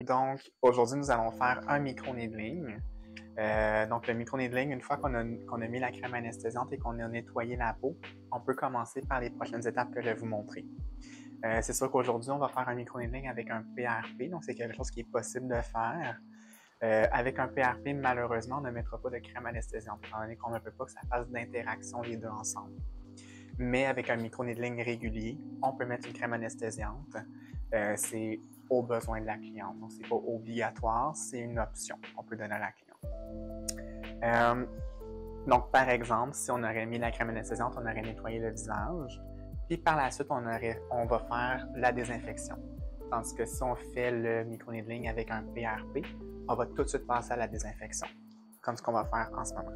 Donc, aujourd'hui, nous allons faire un micro-needling. Donc, le micro-needling, une fois qu'on a mis la crème anesthésiante et qu'on a nettoyé la peau, on peut commencer par les prochaines étapes que je vais vous montrer. C'est sûr qu'aujourd'hui, on va faire un micro-needling avec un PRP, donc c'est quelque chose qui est possible de faire. Avec un PRP, malheureusement, on ne mettra pas de crème anesthésiante, étant donné qu'on ne peut pas que ça fasse d'interaction les deux ensemble. Mais avec un micro-needling régulier, on peut mettre une crème anesthésiante. C'est au besoin de la cliente. Donc, c'est pas obligatoire, c'est une option qu'on peut donner à la cliente. Donc, par exemple, si on aurait mis la crème anesthésiante, on aurait nettoyé le visage. Puis par la suite, on va faire la désinfection. Tandis que si on fait le micro-needling avec un PRP, on va tout de suite passer à la désinfection, comme ce qu'on va faire en ce moment.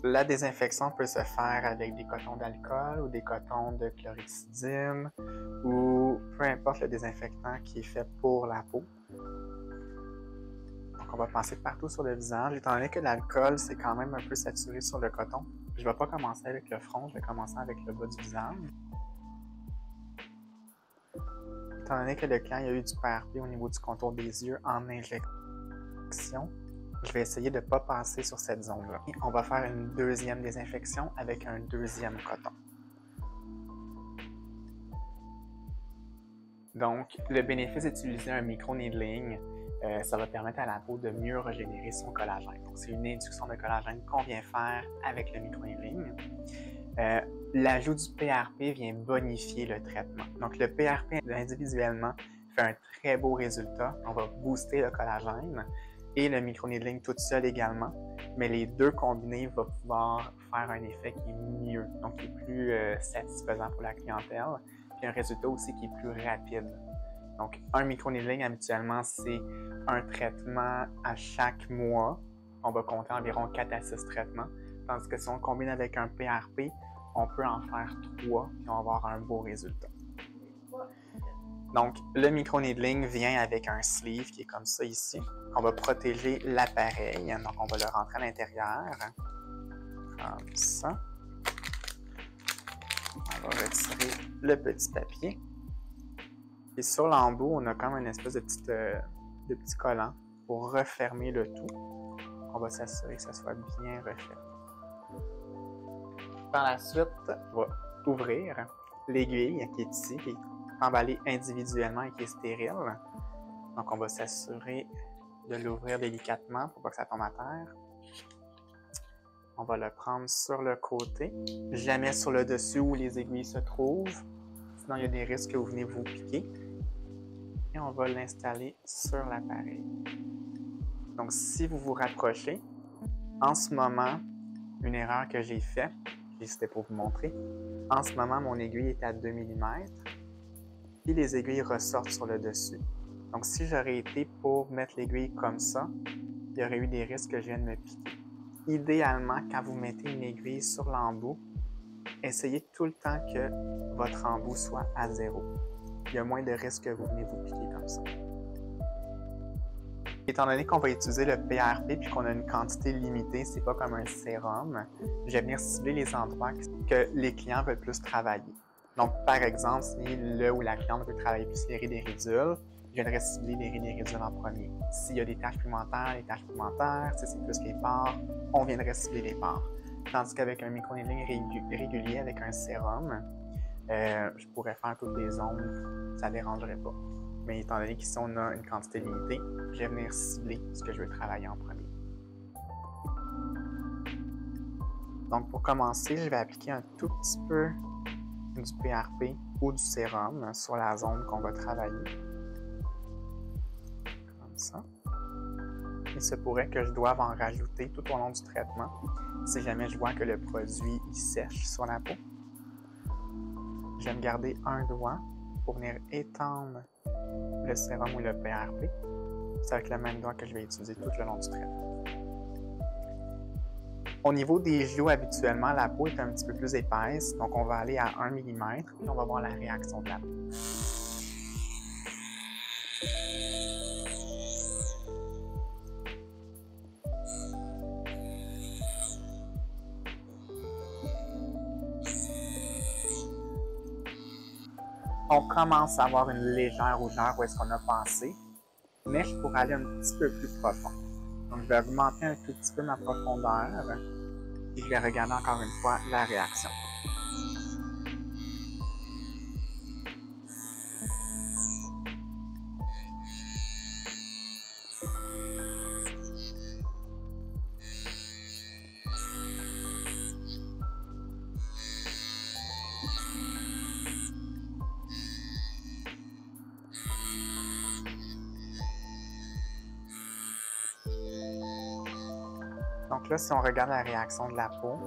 La désinfection peut se faire avec des cotons d'alcool ou des cotons de chlorhexidine ou peu importe le désinfectant qui est fait pour la peau. Donc, on va passer partout sur le visage. Étant donné que l'alcool, c'est quand même un peu saturé sur le coton, je ne vais pas commencer avec le front, je vais commencer avec le bas du visage. Étant donné que le client a eu du PRP au niveau du contour des yeux en injection, je vais essayer de ne pas passer sur cette zone-là. On va faire une deuxième désinfection avec un deuxième coton. Donc, le bénéfice d'utiliser un micro-needling, ça va permettre à la peau de mieux régénérer son collagène. Donc, c'est une induction de collagène qu'on vient faire avec le micro-needling. L'ajout du PRP vient bonifier le traitement. Donc, le PRP individuellement fait un très beau résultat. On va booster le collagène. Et le micro-needling tout seul également, mais les deux combinés vont pouvoir faire un effet qui est mieux, donc qui est plus satisfaisant pour la clientèle, puis un résultat aussi qui est plus rapide. Donc, un micro-needling, habituellement, c'est un traitement à chaque mois. On va compter environ 4 à 6 traitements, tandis que si on combine avec un PRP, on peut en faire 3 et on va avoir un beau résultat. Donc, le micro-needling vient avec un sleeve qui est comme ça ici. On va protéger l'appareil. Donc, on va le rentrer à l'intérieur. Comme ça. On va retirer le petit papier. Et sur l'embout, on a comme une espèce de petit collant pour refermer le tout. On va s'assurer que ça soit bien refermé. Par la suite, on va ouvrir l'aiguille qui est ici, qui est emballé individuellement et qui est stérile. Donc, on va s'assurer de l'ouvrir délicatement pour pas que ça tombe à terre. On va le prendre sur le côté, jamais sur le dessus où les aiguilles se trouvent. Sinon, il y a des risques que vous venez vous piquer. Et on va l'installer sur l'appareil. Donc, si vous vous rapprochez, en ce moment, une erreur que j'ai faite, c'était pour vous montrer. En ce moment, mon aiguille est à 2 mm. Puis les aiguilles ressortent sur le dessus. Donc, si j'aurais été pour mettre l'aiguille comme ça, il y aurait eu des risques que je vienne me piquer. Idéalement, quand vous mettez une aiguille sur l'embout, essayez tout le temps que votre embout soit à 0. Il y a moins de risques que vous venez vous piquer comme ça. Étant donné qu'on va utiliser le PRP et qu'on a une quantité limitée, c'est pas comme un sérum, je vais venir cibler les endroits que les clients veulent plus travailler. Donc, par exemple, si le ou la cliente veut travailler plus les rides et ridules, je viendrai cibler les rides et ridules en premier. S'il y a des taches pigmentaires, les taches pigmentaires. Si c'est plus les pores, on viendrait cibler les pores. Tandis qu'avec un micro-needling régulier, avec un sérum, je pourrais faire toutes les zones, ça ne dérangerait pas. Mais étant donné qu'ici on a une quantité limitée, je vais venir cibler ce que je veux travailler en premier. Donc, pour commencer, je vais appliquer un tout petit peu du PRP ou du sérum sur la zone qu'on va travailler. Comme ça. Il se pourrait que je doive en rajouter tout au long du traitement si jamais je vois que le produit il sèche sur la peau. Je vais me garder un doigt pour venir étendre le sérum ou le PRP. C'est avec le même doigt que je vais utiliser tout le long du traitement. Au niveau des joues, habituellement, la peau est un petit peu plus épaisse, donc on va aller à 1 mm et on va voir la réaction de la peau. on commence à avoir une légère rougeur où est-ce qu'on a passé, mais je pourrais aller un petit peu plus profond. Donc, je vais augmenter un tout petit peu ma profondeur et je vais regarder encore une fois la réaction. Donc là, si on regarde la réaction de la peau,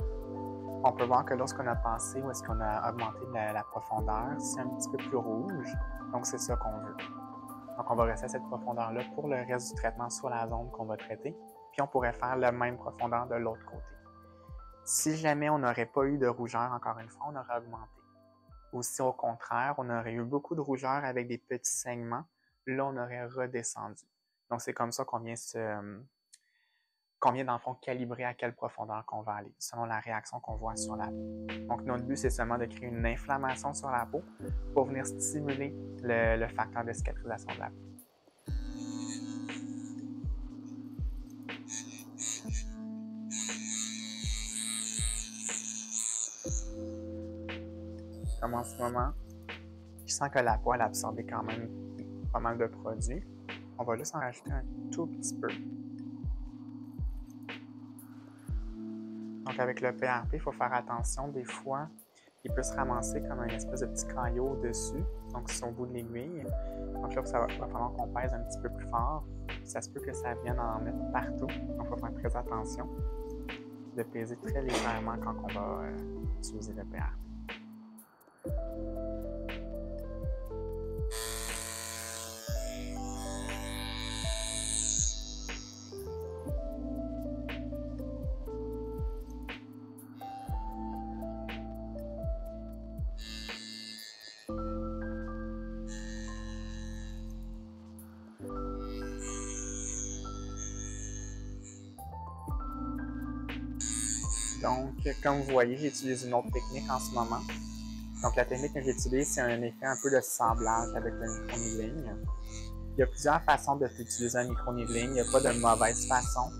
on peut voir que lorsqu'on a passé ou est-ce qu'on a augmenté la profondeur, c'est un petit peu plus rouge. Donc, c'est ça qu'on veut. Donc, on va rester à cette profondeur-là pour le reste du traitement sur la zone qu'on va traiter. Puis, on pourrait faire la même profondeur de l'autre côté. Si jamais on n'aurait pas eu de rougeur, encore une fois, on aurait augmenté. Ou si au contraire, on aurait eu beaucoup de rougeur avec des petits saignements, là, on aurait redescendu. Donc, c'est comme ça qu'on vient dans le fond calibrer à quelle profondeur qu'on va aller, selon la réaction qu'on voit sur la peau. Donc, notre but, c'est seulement de créer une inflammation sur la peau pour venir stimuler le facteur de cicatrisation de la peau. Comme en ce moment, je sens que la peau a absorbé quand même pas mal de produits. On va juste en rajouter un tout petit peu. Donc, avec le PRP, il faut faire attention. Des fois, il peut se ramasser comme un espèce de petit caillot au-dessus, donc sur le bout de l'aiguille. Donc là, va falloir qu'on pèse un petit peu plus fort. Ça se peut que ça vienne en mettre partout. Donc, il faut faire très attention de peser très légèrement quand on va utiliser le PRP. Donc, comme vous voyez, j'utilise une autre technique en ce moment. Donc, la technique que j'utilise, c'est un effet un peu de semblage avec le micro-needling. Il y a plusieurs façons d'utiliser un micro-needling. Il n'y a pas de mauvaise façon.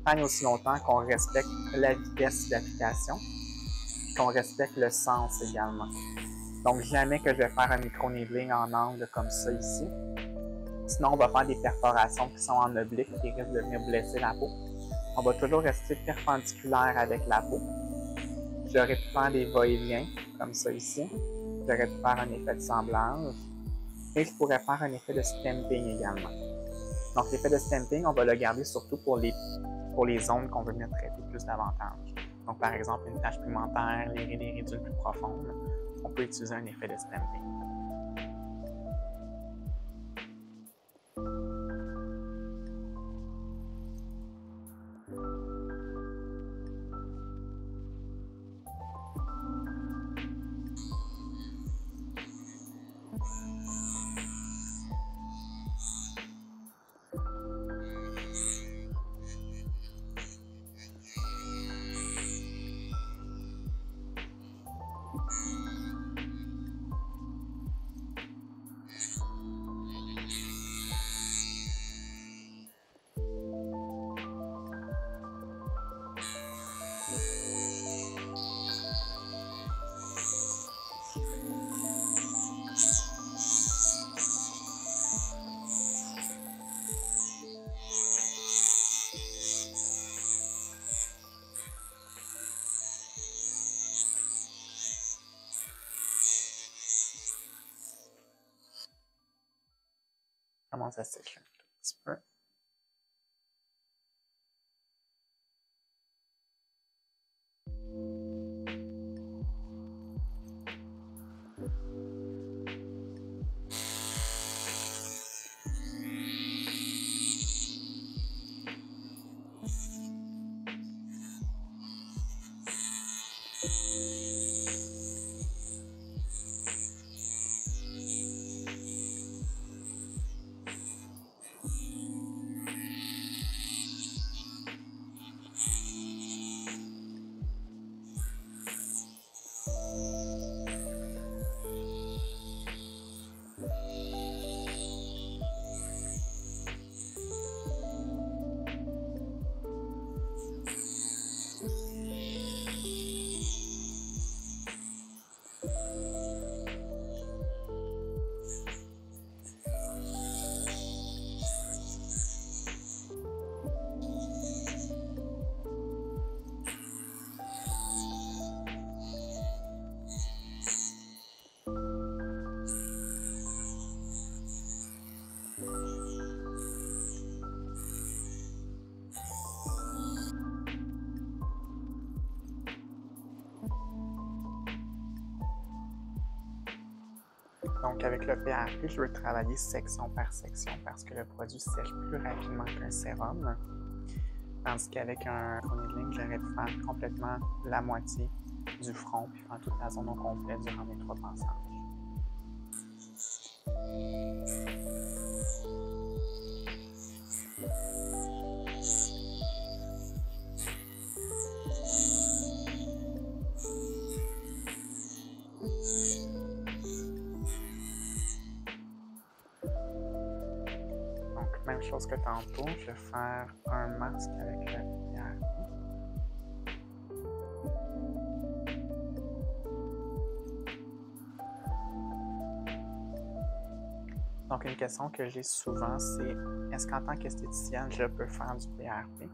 Tant et aussi longtemps qu'on respecte la vitesse d'application et qu'on respecte le sens également. Donc, jamais que je vais faire un micro-needling en angle comme ça ici. Sinon, on va faire des perforations qui sont en oblique qui risquent de venir blesser la peau. On va toujours rester perpendiculaire avec la peau. J'aurais pu faire des va-et-vient, comme ça ici. J'aurais pu faire un effet de semblage. Et je pourrais faire un effet de stamping également. Donc, l'effet de stamping, on va le garder surtout pour les zones qu'on veut venir traiter plus davantage. Donc, par exemple, une tache pigmentaire, les ridules plus profondes, on peut utiliser un effet de stamping. Commence à sécher un tout petit peu. Donc, avec le PRP, je veux travailler section par section parce que le produit sèche plus rapidement qu'un sérum. Tandis qu'avec un microneedling, j'aurais pu faire complètement la moitié du front puis faire toute la zone au complet durant mes 3 passages. Donc, même chose que tantôt, je vais faire un masque avec le PRP. Donc, une question que j'ai souvent, c'est est-ce qu'en tant qu'esthéticienne, je peux faire du PRP?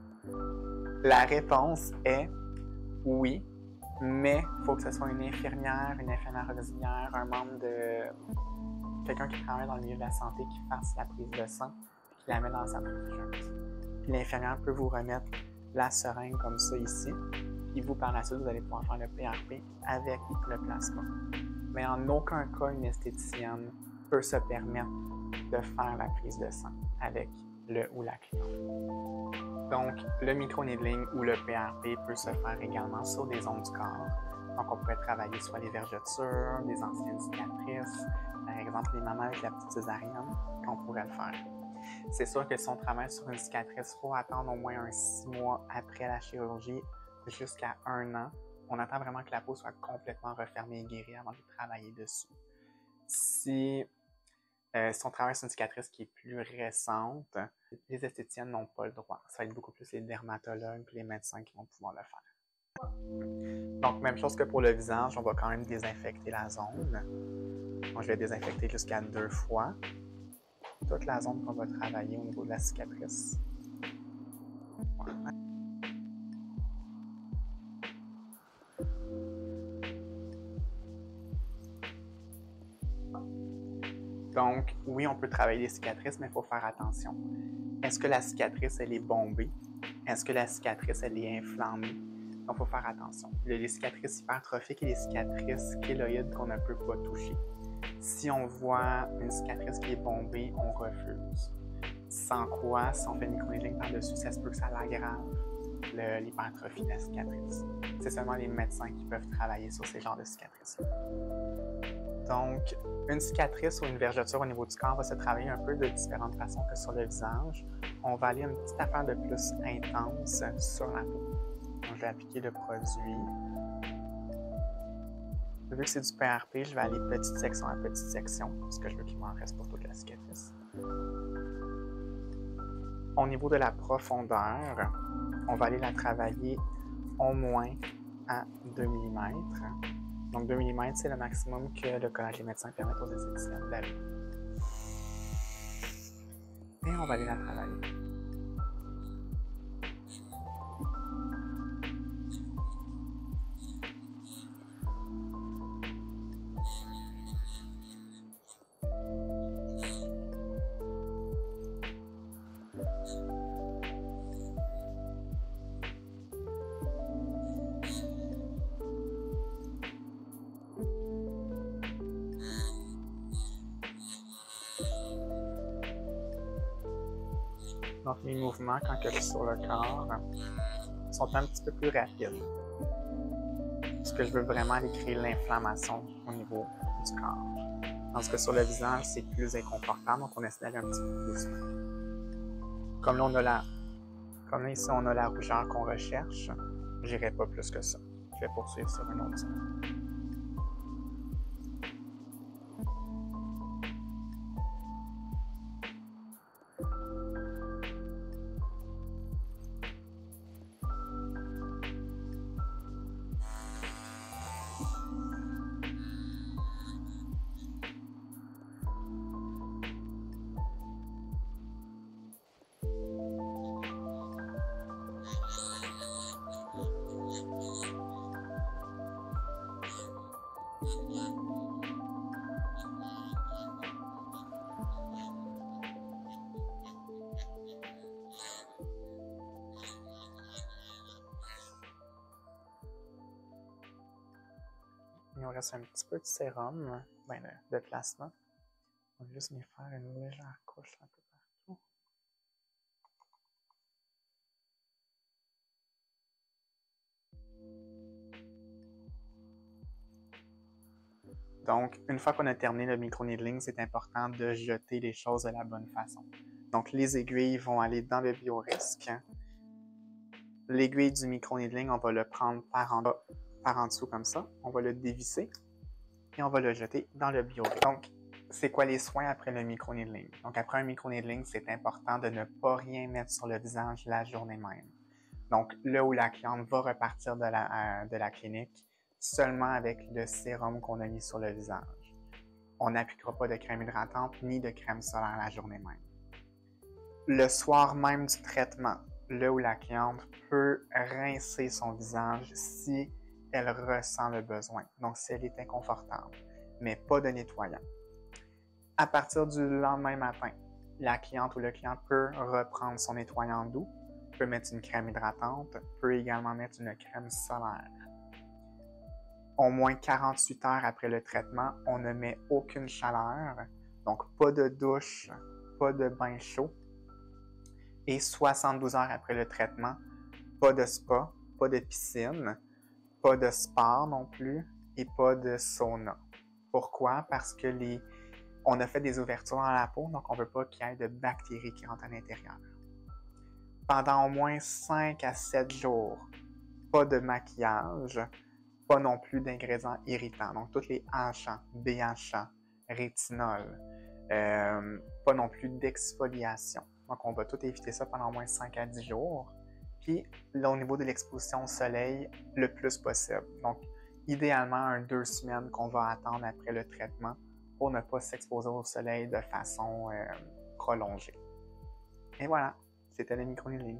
La réponse est oui, mais il faut que ce soit une infirmière auxiliaire, un membre de quelqu'un qui travaille dans le milieu de la santé qui fasse la prise de sang et qui la met dans sa centrifugeuse. Puis l'infirmière peut vous remettre la seringue comme ça ici, puis vous, par la suite, vous allez pouvoir faire le PRP avec le plasma. Mais en aucun cas, une esthéticienne peut se permettre de faire la prise de sang avec le ou la cliente. Donc, le microneedling ou le PRP peut se faire également sur des zones du corps. Donc, on pourrait travailler soit les vergetures, des anciennes cicatrices, par exemple les mamans avec la petite césarienne, qu'on pourrait le faire. C'est sûr que si on travaille sur une cicatrice, il faut attendre au moins 6 mois après la chirurgie jusqu'à 1 an. On attend vraiment que la peau soit complètement refermée et guérie avant de travailler dessus. Si on travaille sur une cicatrice qui est plus récente, les esthéticiennes n'ont pas le droit. Ça va être beaucoup plus les dermatologues et les médecins qui vont pouvoir le faire. Donc, même chose que pour le visage, on va quand même désinfecter la zone. Donc, je vais désinfecter jusqu'à 2 fois toute la zone qu'on va travailler au niveau de la cicatrice. Voilà. Donc, oui, on peut travailler les cicatrices, mais il faut faire attention. Est-ce que la cicatrice, elle est bombée? Est-ce que la cicatrice, elle est inflammée? Donc, il faut faire attention. Il y a les cicatrices hypertrophiques et les cicatrices kéloïdes qu'on ne peut pas toucher. Si on voit une cicatrice qui est bombée, on refuse. Sans quoi, si on fait le microneedling par-dessus, ça se peut que ça l'aggrave, l'hypertrophie de la cicatrice. C'est seulement les médecins qui peuvent travailler sur ces genres de cicatrices-là. Donc, une cicatrice ou une vergeture au niveau du corps va se travailler un peu de différentes façons que sur le visage. On va aller une petite affaire de plus intense sur la peau. Donc, je vais appliquer le produit. Vu que c'est du PRP, je vais aller petite section à petite section, parce que je veux qu'il m'en reste pour toute la cicatrice. Au niveau de la profondeur, on va aller la travailler au moins à 2 mm. Donc 2 mm, c'est le maximum que le collège des médecins permet aux esthéticiennes d'aller. Et on va aller la travailler. Donc, mes mouvements, quand je suis sur le corps, sont un petit peu plus rapides. Parce que je veux vraiment aller créer l'inflammation au niveau du corps. Tandis que sur le visage, c'est plus inconfortable, donc on essaie d'aller un petit peu plus doucement. Comme là, ici, on a la rougeur qu'on recherche, j'irai pas plus que ça. Je vais poursuivre sur une autre zone. Il nous reste un petit peu de sérum, de plasma. On va juste les faire une légère couche un peu partout. Donc, une fois qu'on a terminé le micro-needling, c'est important de jeter les choses de la bonne façon. Donc, les aiguilles vont aller dans le biorisque. L'aiguille du micro-needling, on va le prendre par en bas, par en dessous comme ça. On va le dévisser et on va le jeter dans le biorisque. Donc, c'est quoi les soins après le micro-needling? Donc, après un micro-needling, c'est important de ne pas rien mettre sur le visage la journée même. Donc, là où la cliente va repartir de la clinique, seulement avec le sérum qu'on a mis sur le visage. On n'appliquera pas de crème hydratante ni de crème solaire la journée même. Le soir même du traitement, là où la cliente peut rincer son visage si elle ressent le besoin, donc si elle est inconfortable, mais pas de nettoyant. À partir du lendemain matin, la cliente ou le client peut reprendre son nettoyant doux, peut mettre une crème hydratante, peut également mettre une crème solaire. Au moins 48 heures après le traitement, on ne met aucune chaleur, donc pas de douche, pas de bain chaud. Et 72 heures après le traitement, pas de spa, pas de piscine, pas de spa non plus et pas de sauna. Pourquoi? Parce que on a fait des ouvertures dans la peau, donc on ne veut pas qu'il y ait de bactéries qui rentrent à l'intérieur. Pendant au moins 5 à 7 jours, pas de maquillage, pas non plus d'ingrédients irritants. Donc, tous les AHA, BHA, rétinol, pas non plus d'exfoliation. Donc, on va tout éviter ça pendant au moins 5 à 10 jours. Puis, là, au niveau de l'exposition au soleil, le plus possible. Donc, idéalement, 2 semaines qu'on va attendre après le traitement pour ne pas s'exposer au soleil de façon prolongée. Et voilà, c'était le micro-needling.